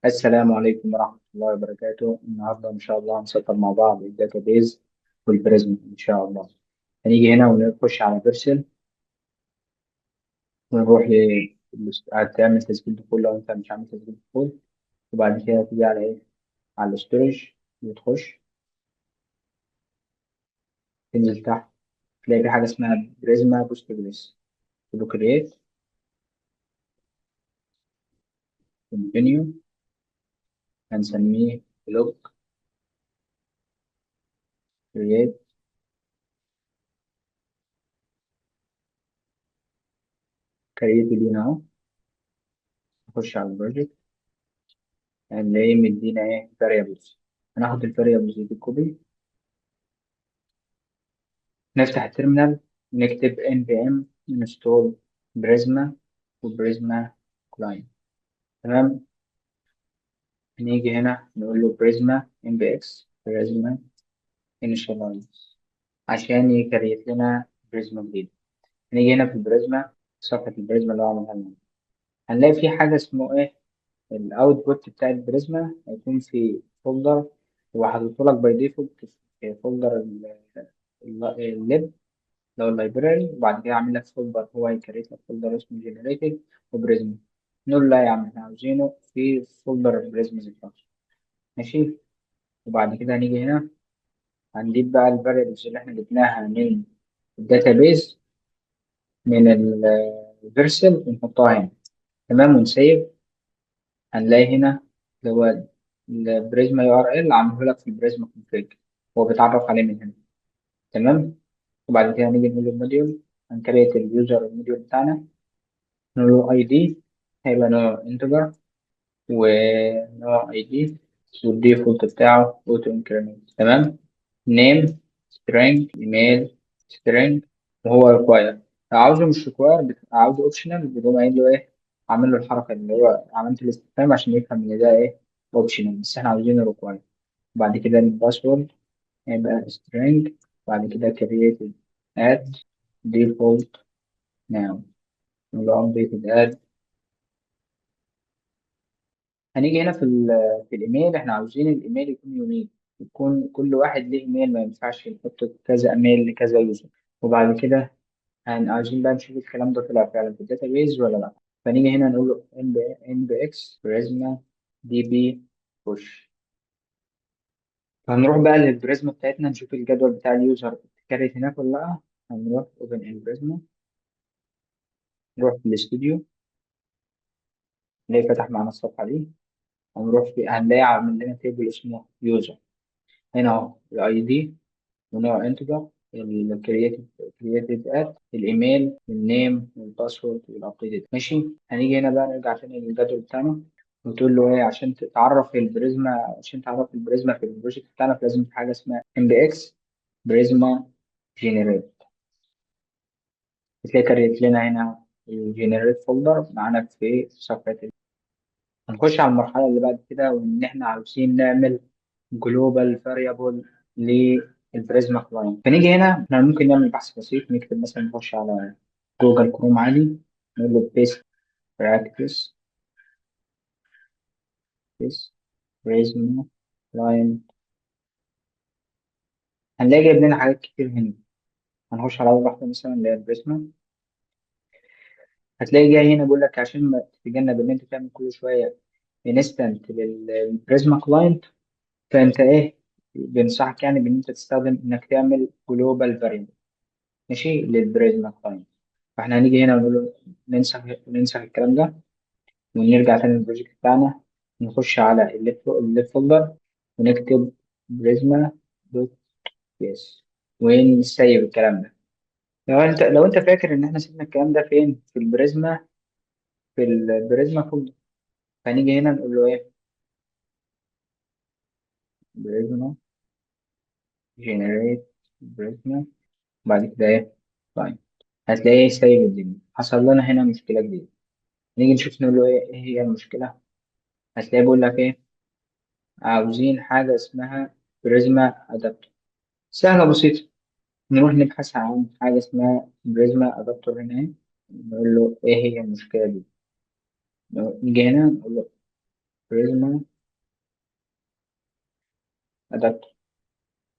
السلام عليكم ورحمة الله وبركاته. النهاردة إن شاء الله هنسطر مع بعض الداتابيز والبريزم إن شاء الله. هنيجي هنا ونخش على بيرسل ونروح تعمل تسجيل دخول لو أنت مش عامل تسجيل دخول. وبعد كده تيجي على إيه؟ على الاستورج وتخش تنزل تحت تلاقي في حاجة اسمها بريزما بوست جريس. تقول كرييت كونتينيو، هنسميه بلوك كرييت كرييت دي أهو. نخش على البروجكت هنلاقي مدينا إيه variables. هناخد الفاريبلز دي كوبي، نفتح التيرمينال نكتب npm install بريزما وبريزما كلاينت. تمام. نيجي هنا نقول له بريزما npx بريزما initialize عشان يكريت لنا بريزما جديد. نيجي هنا في البريزما، صفحة البريزما اللي هو عملها لنا، هنلاقي في حاجة اسمه ايه الاوتبوت بتاع البريزما. هيكون في فولدر هو حاطط لك باي ديفولت في فولدر الليب لو اللايبراري، وبعد كده عامل لك فولدر هو هيكريت لك فولدر اسمه جنريتد وبريزم. نقول لا يا عم احنا عاوزينه في فولدر البريزم ذات نفسه. ماشي. وبعد كده هنيجي هنا هنجيب بقى الفاريبلز اللي احنا جبناها من الداتابيز من الفيرسل ونحطها هنا. تمام ونسيب. هنلاقي هنا اللي هو البريزما يو ار ال عامله لك في البريزما كونفيج، هو بيتعرف عليه من هنا. تمام. وبعد كده هنيجي نقول الموديول، هنكريت اليوزر الموديول بتاعنا، نقول له اي دي هيبقى نوع انتجر ونوع اي دي والديفولت بتاعه اوتو انكريمنت. تمام. نيم سترينج ايميل سترينج وهو ريكواير. لو عاوزه مش ريكواير عاوزه اوبشنال بتقوم قايل له ايه، عامل له الحركه اللي هو عملت الاستفهام عشان يفهم ان ده ايه اوبشنال بس احنا عاوزينه ريكواير. بعد كده الباسورد هيبقى سترينج. بعد كده created at default now نقول له updated at. هنيجي هنا في الايميل، احنا عاوزين الايميل يكون يونيك، يكون كل واحد ليه ايميل، ما ينفعش نحط كذا ايميل لكذا يوزر. وبعد كده عاوزين بقى نشوف الكلام ده طلع فعلا في الداتابيز ولا لا. فنيجي هنا نقول له nbx بريزما دي بي بوش. فهنروح بقى للبريزما بتاعتنا نشوف الجدول بتاع اليوزر اتكرت هناك ولا لا. هنروح اوبن ان بريزما، نروح في الاستوديو نلاقي فتح معانا الصفحه دي. هنروح في هنلاقي عامل لنا تيبل اسمه يوزر. هنا اهو الاي دي ونوع انتجر الكرييتد ات الايميل النيم والباسورد والابديت. ماشي. هنيجي هنا بقى نرجع تاني للجدول بتاعنا وتقول له ايه عشان تعرف البريزما. عشان تعرف البريزما في البروجكت بتاعنا لازم في حاجه اسمها ام بي اكس بريزما جينيريت. بتلاقي كريت لنا هنا الجينيريت فولدر معانا في صفحه. هنخش على المرحله اللي بعد كده وان احنا عاوزين نعمل جلوبال فاريبل للبريزما كلاينت. فنيجي هنا احنا ممكن نعمل بحث بسيط، نكتب مثلا نخش على جوجل كروم عادي، نقول له بيست براكتس بيست بريزما كلاينت. هنلاقي جايب لنا حاجات كتير هنا. هنخش على اول واحده مثلا اللي هي البريزما. هتلاقي جاي هنا بيقول لك عشان ما تتجنب ان انت تعمل كل شويه انستنت للبريزما كلاينت، فانت ايه بنصحك يعني بان انت تستخدم انك تعمل جلوبال فاريبل ماشي للبريزما كلاينت. فاحنا هنيجي هنا ونقول له ننسخ الكلام ده ونرجع تاني للبروجكت بتاعنا، نخش على الليب فولدر ونكتب بريزما دوت بيس ونسيب الكلام ده. لو انت فاكر ان احنا سيبنا الكلام ده فين في البريزما، في البريزما فولدر. فنيجي هنا نقول له ايه بريزما جنريت بريزما. بعد كده ايه طيب هتلاقيه سايب الدنيا. حصل لنا هنا مشكلة جديدة. نيجي نشوف نقول له ايه هي المشكلة. هتلاقيه بيقول لك ايه عاوزين حاجة اسمها بريزما ادابتور. سهلة بسيطة. نروح نبحث عن حاجة اسمها بريزما ادابتور هنا نقول له ايه هي المشكلة دي. نيجي هنا نقول له بريزما أدابتور.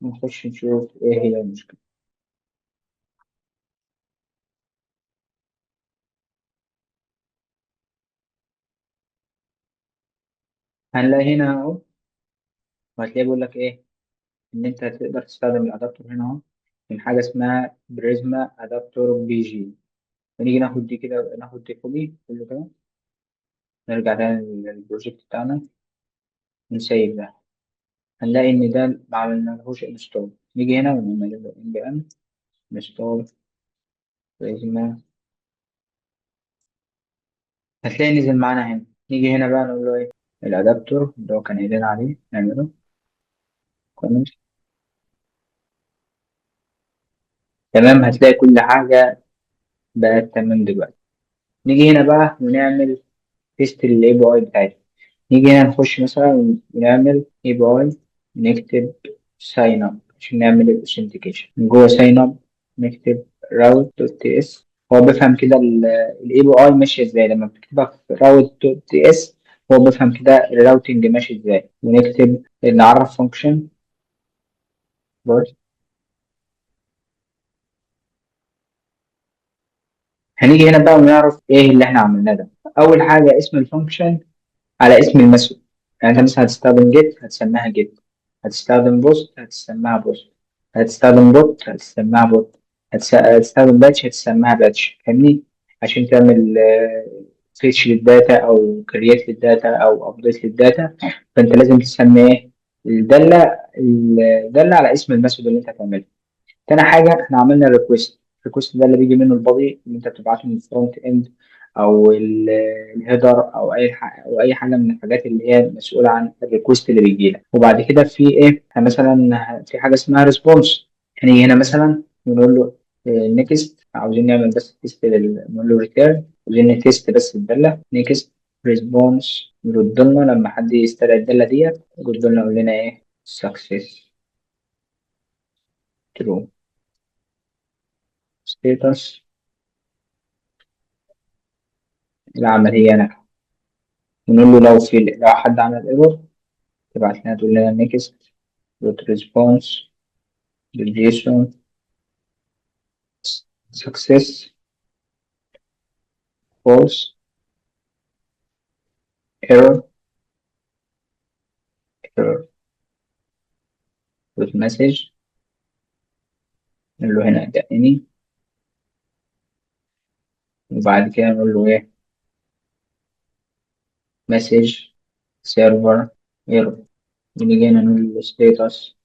نخش نشوف إيه هي المشكلة. هنلاقي هنا أهو، وهتلاقي بيقول لك إيه، إن أنت هتقدر تستخدم الأدابتور هنا أهو من حاجة اسمها بريزما أدابتور بي جي. ونيجي ناخد دي كده، ناخد دي كوبي كله كده، نرجع تاني للبروجكت بتاعنا نسيب ده. هنلاقي إن ده ما عملنالهوش انستول. نيجي هنا ونعمل له ان بي ان انستول بريزما. هتلاقي نزل معانا هنا. نيجي هنا بقى نقول له إيه، الأدابتور اللي هو كان قايلين عليه نعمله كويس. تمام، هتلاقي كل حاجة بقت تمام دلوقتي. نيجي هنا بقى ونعمل تيست للاي بي اي بتاعتنا. نيجي هنا نخش مثلا ونعمل اي بي اي، نكتب ساين اب عشان نعمل الاوثنتيكيشن. من جوه ساين اب نكتب راوت دوت تي اس. هو بيفهم كده الاي بي اي ماشيه ازاي لما بتكتبها في راوت دوت تي اس. هو بيفهم كده الراوتنج ماشي ازاي. ونكتب نعرف فانكشن. هنيجي هنا بقى ونعرف ايه اللي احنا عملناه ده. اول حاجه اسم الفانكشن على اسم المسؤول. يعني انت مثلا هتستخدم جيت هتسميها جيت، هتستخدم بوست هتسميها بوست، هتستخدم بوت هتسميها بوت، هتستخدم باتش هتسميها باتش. فاهمني؟ عشان تعمل فيتش للداتا او كرييت للداتا او ابديت للداتا، فانت لازم تسمي ايه، الداله على اسم المسؤول اللي انت هتعمله. تاني حاجة احنا عملنا ريكوست. الريكوست ده اللي بيجي منه البادي اللي انت بتبعته من الفرونت اند او الهيدر او اي حاجة او اي حاجة من الحاجات اللي هي مسؤولة عن الريكوست اللي بيجي لك. وبعد كده في ايه، مثلا في حاجة اسمها ريسبونس. هنيجي هنا مثلا نقول له نيكست، عاوزين نعمل بس تيست نقول له ريتيرن، عاوزين نتيست بس الدالة نيكست ريسبونس. يرد لنا لما حد يستدعي الدالة ديت، يرد لنا يقول لنا ايه سكسس ترو ستيتس العملية ناجحة. ونقول له لو حد عمل ايرور تبعت لنا تقول لنا نيكست دوت ريسبونس للجيسون سكسس فولس ايرور ايرور دوت مسج. نقول له هنا دقني. وبعد كده نقول له ايه مسج سيرفر ايرور. ونيجي هنا نقول له ستيتس